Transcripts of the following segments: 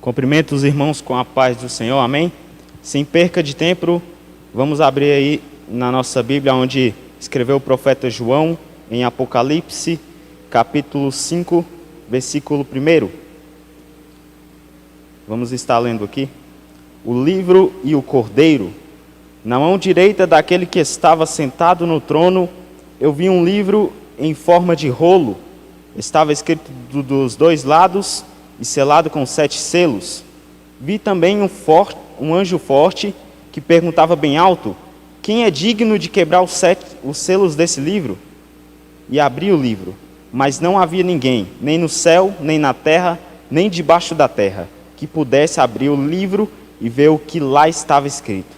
Cumprimento os irmãos com a paz do Senhor, amém? Sem perca de tempo, vamos abrir aí na nossa Bíblia, onde escreveu o profeta João, em Apocalipse, capítulo 5, versículo 1. Vamos estar lendo aqui. O livro e o cordeiro. Na mão direita daquele que estava sentado no trono, eu vi um livro em forma de rolo. Estava escrito dos dois lados e selado com 7 selos. Vi também um anjo forte que perguntava bem alto: quem é digno de quebrar os selos desse livro? E abri o livro, mas não havia ninguém, nem no céu, nem na terra, nem debaixo da terra, que pudesse abrir o livro e ver o que lá estava escrito.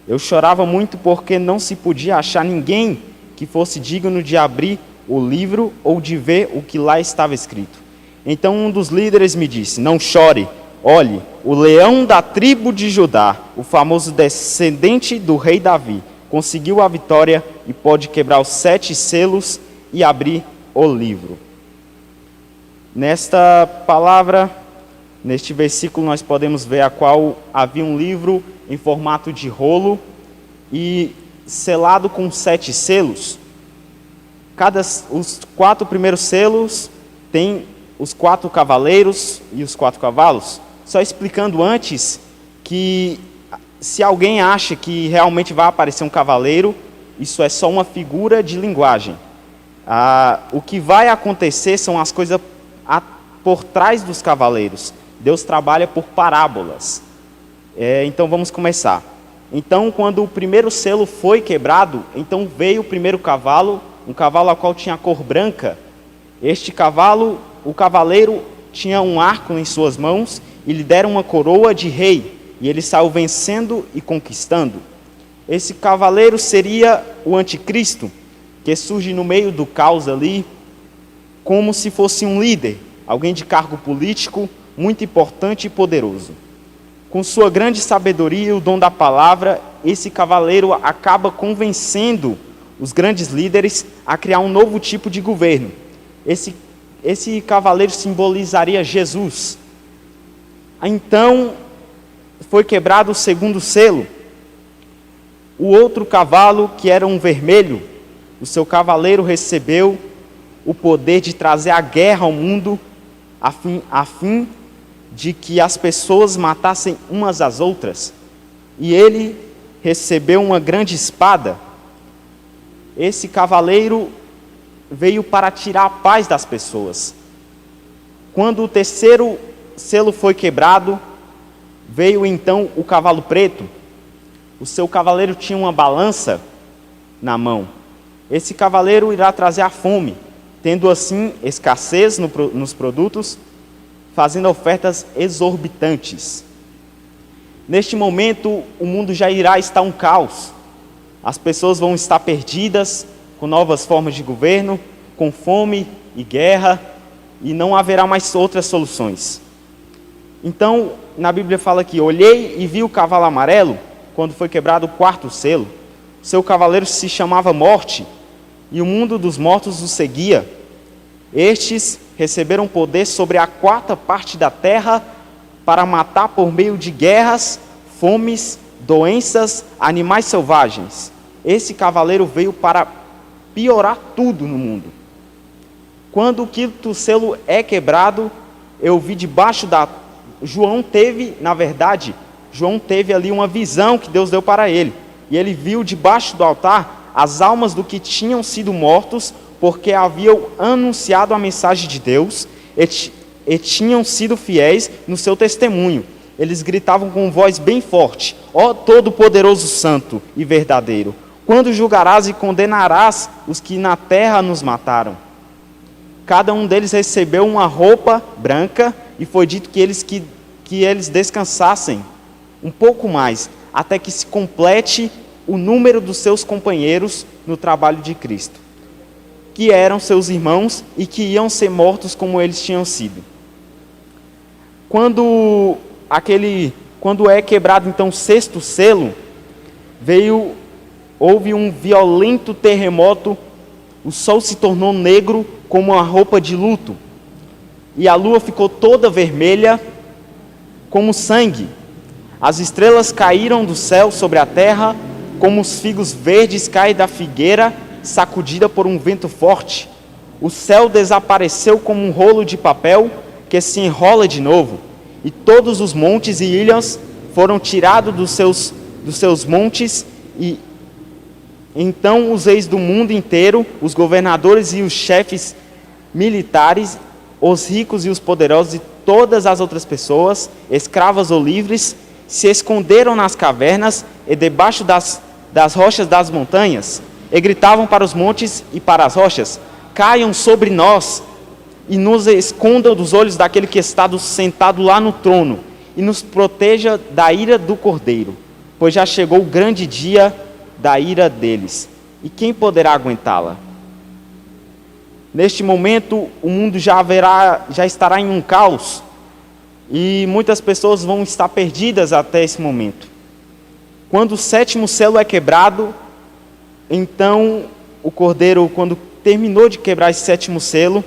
Eu chorava muito porque não se podia achar ninguém que fosse digno de abrir o livro ou de ver o que lá estava escrito. Então um dos líderes me disse: não chore, olhe, o leão da tribo de Judá, o famoso descendente do rei Davi, conseguiu a vitória e pode quebrar os 7 selos e abrir o livro. Nesta palavra, neste versículo, nós podemos ver a qual havia um livro em formato de rolo e selado com 7 selos. Os 4 primeiros selos têm os 4 cavaleiros e os 4 cavalos. Só explicando antes que se alguém acha que realmente vai aparecer um cavaleiro, isso é só uma figura de linguagem. O que vai acontecer são as coisas por trás dos cavaleiros. Deus trabalha por parábolas. Então vamos começar. Então, quando o primeiro selo foi quebrado, então veio o primeiro cavalo, um cavalo ao qual tinha a cor branca. Este cavalo, o cavaleiro tinha um arco em suas mãos e lhe deram uma coroa de rei, e ele saiu vencendo e conquistando. Esse cavaleiro seria o anticristo, que surge no meio do caos ali, como se fosse um líder, alguém de cargo político muito importante e poderoso. Com sua grande sabedoria e o dom da palavra, esse cavaleiro acaba convencendo os grandes líderes a criar um novo tipo de governo. Esse cavaleiro simbolizaria Jesus. Então, foi quebrado o segundo selo. O outro cavalo, que era um vermelho, o seu cavaleiro recebeu o poder de trazer a guerra ao mundo, a fim de que as pessoas matassem umas às outras. E ele recebeu uma grande espada. Esse cavaleiro veio para tirar a paz das pessoas. Quando o terceiro selo foi quebrado, veio então o cavalo preto. O seu cavaleiro tinha uma balança na mão. Esse cavaleiro irá trazer a fome, tendo assim escassez nos produtos, fazendo ofertas exorbitantes. Neste momento, o mundo já irá estar um caos. As pessoas vão estar perdidas, com novas formas de governo, com fome e guerra, e não haverá mais outras soluções. Então, na Bíblia fala que olhei e vi o cavalo amarelo, quando foi quebrado o 4º selo. Seu cavaleiro se chamava Morte, e o mundo dos mortos o seguia. Estes receberam poder sobre a 4ª parte da terra para matar por meio de guerras, fomes, doenças, animais selvagens. Esse cavaleiro veio para piorar tudo no mundo. Quando o 5º selo é quebrado, eu vi debaixo da... João teve ali uma visão que Deus deu para ele. E ele viu debaixo do altar as almas do que tinham sido mortos, porque haviam anunciado a mensagem de Deus e tinham sido fiéis no seu testemunho. Eles gritavam com voz bem forte: ó Todo-Poderoso Santo e verdadeiro, quando julgarás e condenarás os que na terra nos mataram? Cada um deles recebeu uma roupa branca, e foi dito que eles descansassem um pouco mais, até que se complete o número dos seus companheiros no trabalho de Cristo, que eram seus irmãos e que iam ser mortos como eles tinham sido. Quando é quebrado então o 6º selo, houve um violento terremoto, o sol se tornou negro como uma roupa de luto, e a lua ficou toda vermelha, como sangue. As estrelas caíram do céu sobre a terra, como os figos verdes caem da figueira, sacudida por um vento forte. O céu desapareceu como um rolo de papel que se enrola de novo, e todos os montes e ilhas foram tirados dos seus montes, e então os reis do mundo inteiro, os governadores e os chefes militares, os ricos e os poderosos e todas as outras pessoas, escravas ou livres, se esconderam nas cavernas e debaixo das rochas das montanhas, e gritavam para os montes e para as rochas: caiam sobre nós e nos escondam dos olhos daquele que está sentado lá no trono, e nos proteja da ira do Cordeiro, pois já chegou o grande dia da ira deles. E quem poderá aguentá-la? Neste momento, o mundo já estará em um caos, e muitas pessoas vão estar perdidas até esse momento. Quando o sétimo selo é quebrado, então o Cordeiro, quando terminou de quebrar esse sétimo selo,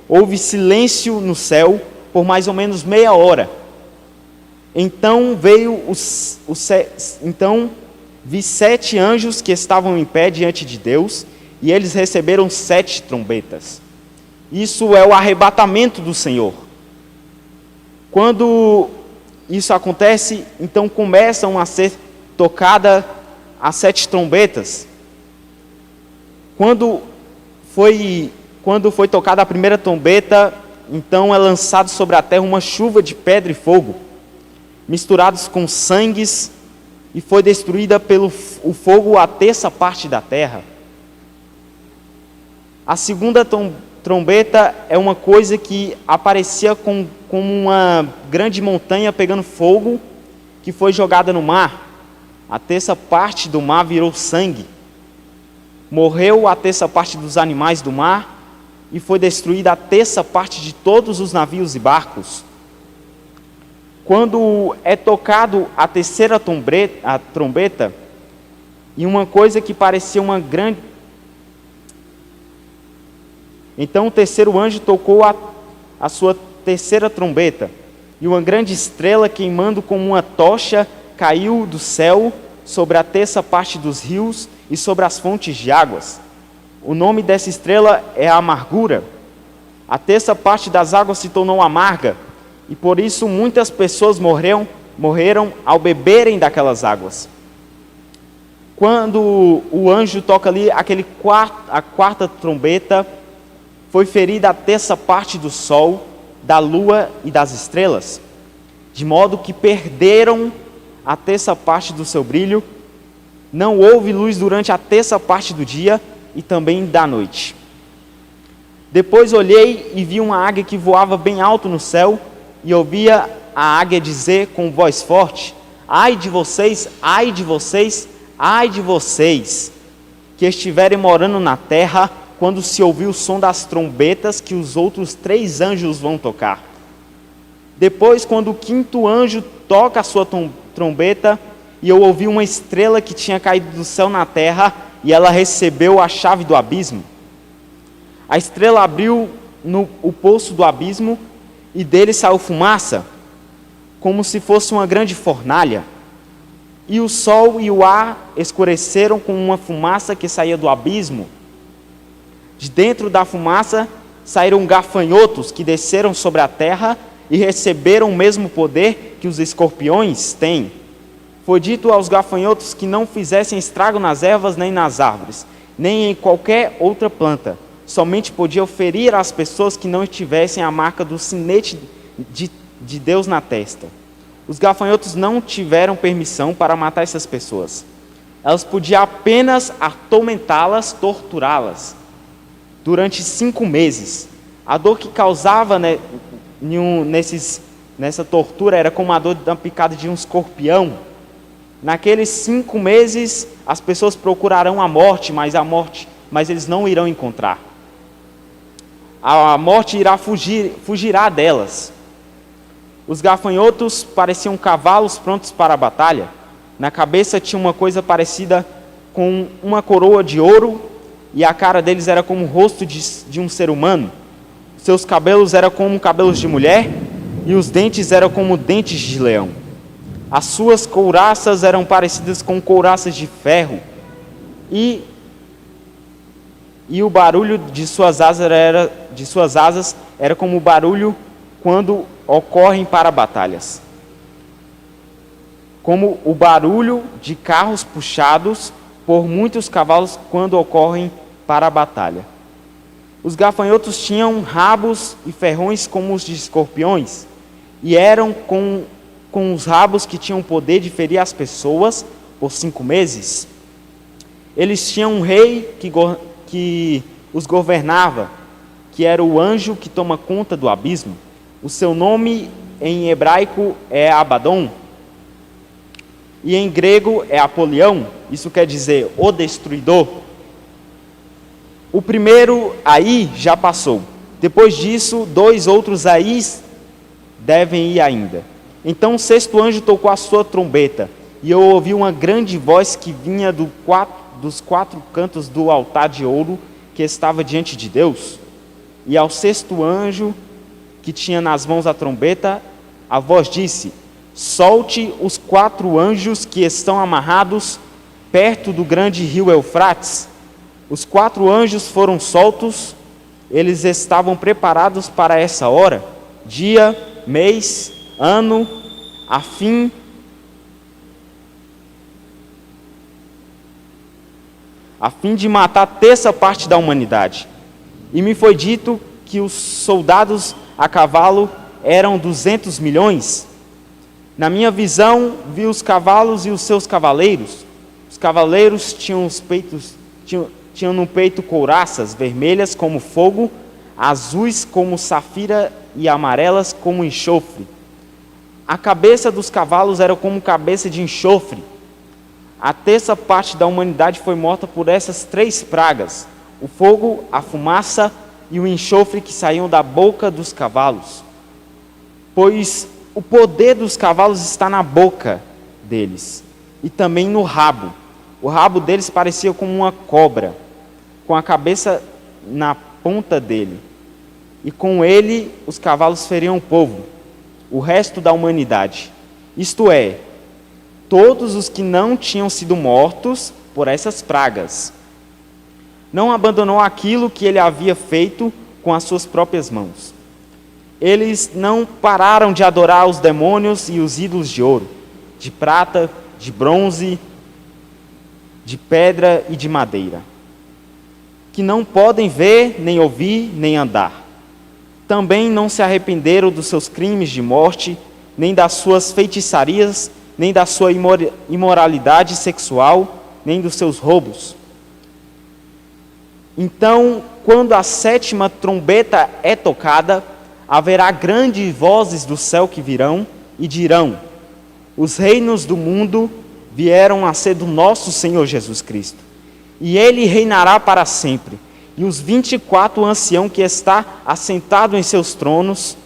houve silêncio no céu por mais ou menos meia hora. Então vi 7 anjos que estavam em pé diante de Deus, e eles receberam 7 trombetas. Isso é o arrebatamento do Senhor. Quando isso acontece, então começam a ser tocadas as 7 trombetas. Quando foi tocada a primeira trombeta, então é lançado sobre a terra uma chuva de pedra e fogo, misturados com sangues, e foi destruída pelo o fogo a terça parte da terra. A segunda trombeta é uma coisa que aparecia como uma grande montanha pegando fogo, que foi jogada no mar. A terça parte do mar virou sangue. Morreu a terça parte dos animais do mar, e foi destruída a terça parte de todos os navios e barcos. Quando é tocado a terceira trombeta, e uma coisa que parecia uma grande... Então o terceiro anjo tocou a sua terceira trombeta, e uma grande estrela queimando como uma tocha caiu do céu sobre a terça parte dos rios e sobre as fontes de águas. O nome dessa estrela é a amargura. A terça parte das águas se tornou amarga, e por isso muitas pessoas morreram ao beberem daquelas águas. Quando o anjo toca ali a quarta trombeta, foi ferida a terça parte do sol, da lua e das estrelas, de modo que perderam a terça parte do seu brilho. Não houve luz durante a terça parte do dia e também da noite. Depois olhei e vi uma águia que voava bem alto no céu, e ouvia a águia dizer com voz forte: ai de vocês, ai de vocês, ai de vocês, que estiverem morando na terra, quando se ouvir o som das trombetas que os outros 3 anjos vão tocar. Depois, quando o 5º anjo toca a sua trombeta, e eu ouvi uma estrela que tinha caído do céu na terra, e ela recebeu a chave do abismo. A estrela abriu o poço do abismo, e dele saiu fumaça, como se fosse uma grande fornalha. E o sol e o ar escureceram com uma fumaça que saía do abismo. De dentro da fumaça saíram gafanhotos que desceram sobre a terra e receberam o mesmo poder que os escorpiões têm. Foi dito aos gafanhotos que não fizessem estrago nas ervas nem nas árvores, nem em qualquer outra planta. Somente podiam ferir as pessoas que não tivessem a marca do sinete de Deus na testa. Os gafanhotos não tiveram permissão para matar essas pessoas. Elas podiam apenas atormentá-las, torturá-las, durante 5 meses. A dor que causava nessa tortura era como a dor da picada de um escorpião. Naqueles 5 meses, as pessoas procurarão a morte, mas eles não irão encontrar. A morte fugirá delas. Os gafanhotos pareciam cavalos prontos para a batalha. Na cabeça tinha uma coisa parecida com uma coroa de ouro, e a cara deles era como o rosto de um ser humano. Seus cabelos eram como cabelos de mulher, e os dentes eram como dentes de leão. As suas couraças eram parecidas com couraças de ferro, e o barulho de suas asas era como o barulho quando ocorrem para batalhas, como o barulho de carros puxados por muitos cavalos quando ocorrem para a batalha. Os gafanhotos tinham rabos e ferrões como os de escorpiões, e eram com os rabos que tinham o poder de ferir as pessoas por 5 meses. Eles tinham um rei que os governava, que era o anjo que toma conta do abismo. O seu nome em hebraico é Abaddon, e em grego é Apolião, isso quer dizer o destruidor. O primeiro aí já passou. Depois disso, 2 outros aí devem ir ainda. Então o 6º anjo tocou a sua trombeta, e eu ouvi uma grande voz que vinha dos 4 cantos do altar de ouro que estava diante de Deus. E ao 6º anjo, que tinha nas mãos a trombeta, a voz disse: solte os 4 anjos que estão amarrados perto do grande rio Eufrates. Os 4 anjos foram soltos. Eles estavam preparados para essa hora, dia, mês, ano, a fim de matar a terça parte da humanidade. E me foi dito que os soldados a cavalo eram 200 milhões. Na minha visão, vi os cavalos e os seus cavaleiros. Os cavaleiros tinham no peito couraças vermelhas como fogo, azuis como safira e amarelas como enxofre. A cabeça dos cavalos era como cabeça de enxofre. A terça parte da humanidade foi morta por essas 3 pragas: o fogo, a fumaça e o enxofre que saíam da boca dos cavalos. Pois o poder dos cavalos está na boca deles e também no rabo. O rabo deles parecia como uma cobra, com a cabeça na ponta dele. E com ele os cavalos feriam o povo, o resto da humanidade. Isto é, todos os que não tinham sido mortos por essas pragas. Não abandonou aquilo que ele havia feito com as suas próprias mãos. Eles não pararam de adorar os demônios e os ídolos de ouro, de prata, de bronze, de pedra e de madeira, que não podem ver, nem ouvir, nem andar. Também não se arrependeram dos seus crimes de morte, nem das suas feitiçarias, nem da sua imoralidade sexual, nem dos seus roubos. Então, quando a 7ª trombeta é tocada, haverá grandes vozes do céu que virão e dirão: os reinos do mundo vieram a ser do nosso Senhor Jesus Cristo, e Ele reinará para sempre. E os 24 anciãos que está assentado em seus tronos,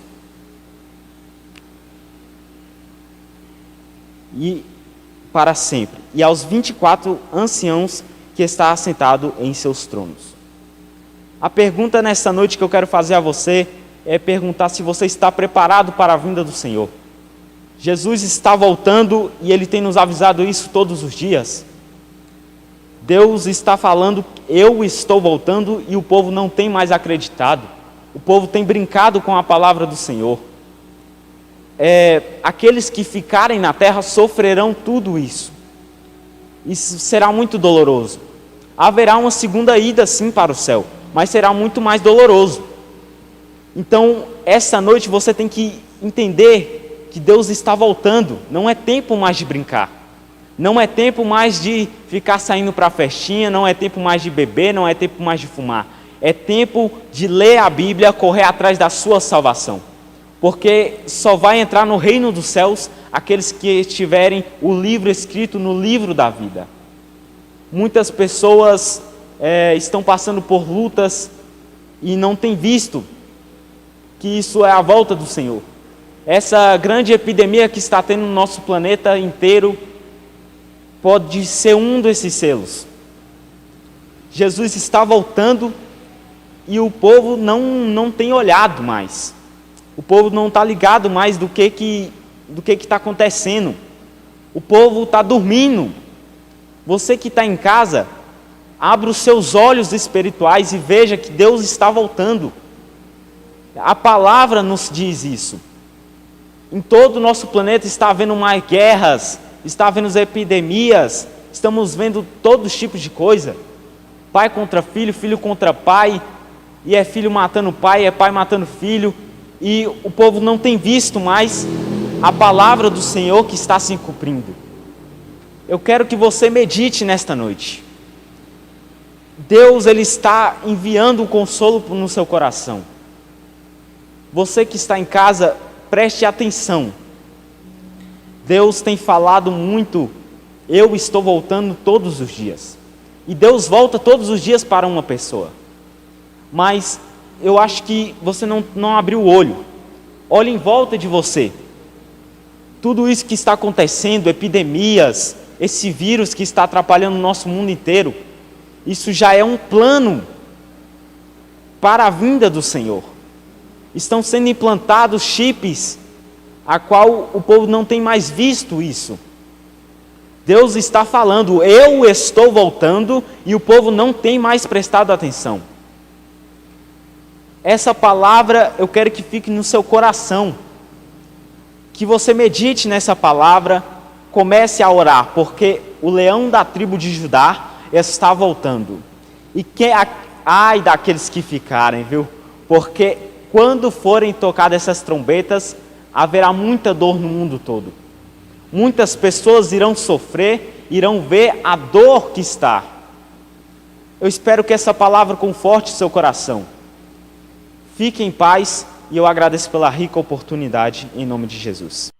e para sempre. E aos 24 anciãos que está assentado em seus tronos. A pergunta nessa noite que eu quero fazer a você é perguntar se você está preparado para a vinda do Senhor. Jesus está voltando e Ele tem nos avisado isso todos os dias. Deus está falando: eu estou voltando, e o povo não tem mais acreditado. O povo tem brincado com a palavra do Senhor. Aqueles que ficarem na terra sofrerão tudo isso. Isso será muito doloroso. Haverá uma segunda ida sim para o céu, mas será muito mais doloroso. Então, essa noite você tem que entender que Deus está voltando. Não é tempo mais de brincar. Não é tempo mais de ficar saindo para a festinha, não é tempo mais de beber, não é tempo mais de fumar. É tempo de ler a Bíblia, correr atrás da sua salvação. Porque só vai entrar no reino dos céus aqueles que tiverem o livro escrito no livro da vida. Muitas pessoas estão passando por lutas e não têm visto que isso é a volta do Senhor. Essa grande epidemia que está tendo no nosso planeta inteiro pode ser um desses selos. Jesus está voltando e o povo não tem olhado mais. O povo não está ligado mais do que está acontecendo. O povo está dormindo. Você que está em casa, abra os seus olhos espirituais e veja que Deus está voltando. A palavra nos diz isso. Em todo o nosso planeta está havendo mais guerras, está havendo epidemias, estamos vendo todos os tipos de coisa. Pai contra filho, filho contra pai, e é filho matando pai, é pai matando filho, e o povo não tem visto mais a palavra do Senhor que está se cumprindo. Eu quero que você medite nesta noite. Deus, Ele está enviando um consolo no seu coração. Você que está em casa, preste atenção. Deus tem falado muito, eu estou voltando todos os dias. E Deus volta todos os dias para uma pessoa. Mas eu acho que você não abriu o olho. Olhe em volta de você. Tudo isso que está acontecendo, epidemias, esse vírus que está atrapalhando o nosso mundo inteiro, isso já é um plano para a vinda do Senhor. Estão sendo implantados chips, a qual o povo não tem mais visto isso. Deus está falando, eu estou voltando, e o povo não tem mais prestado atenção. Essa palavra eu quero que fique no seu coração, que você medite nessa palavra, comece a orar, porque o leão da tribo de Judá está voltando. E ai daqueles que ficarem, viu? Porque quando forem tocadas essas trombetas, haverá muita dor no mundo todo. Muitas pessoas irão sofrer, irão ver a dor que está. Eu espero que essa palavra conforte seu coração. Fique em paz e eu agradeço pela rica oportunidade em nome de Jesus.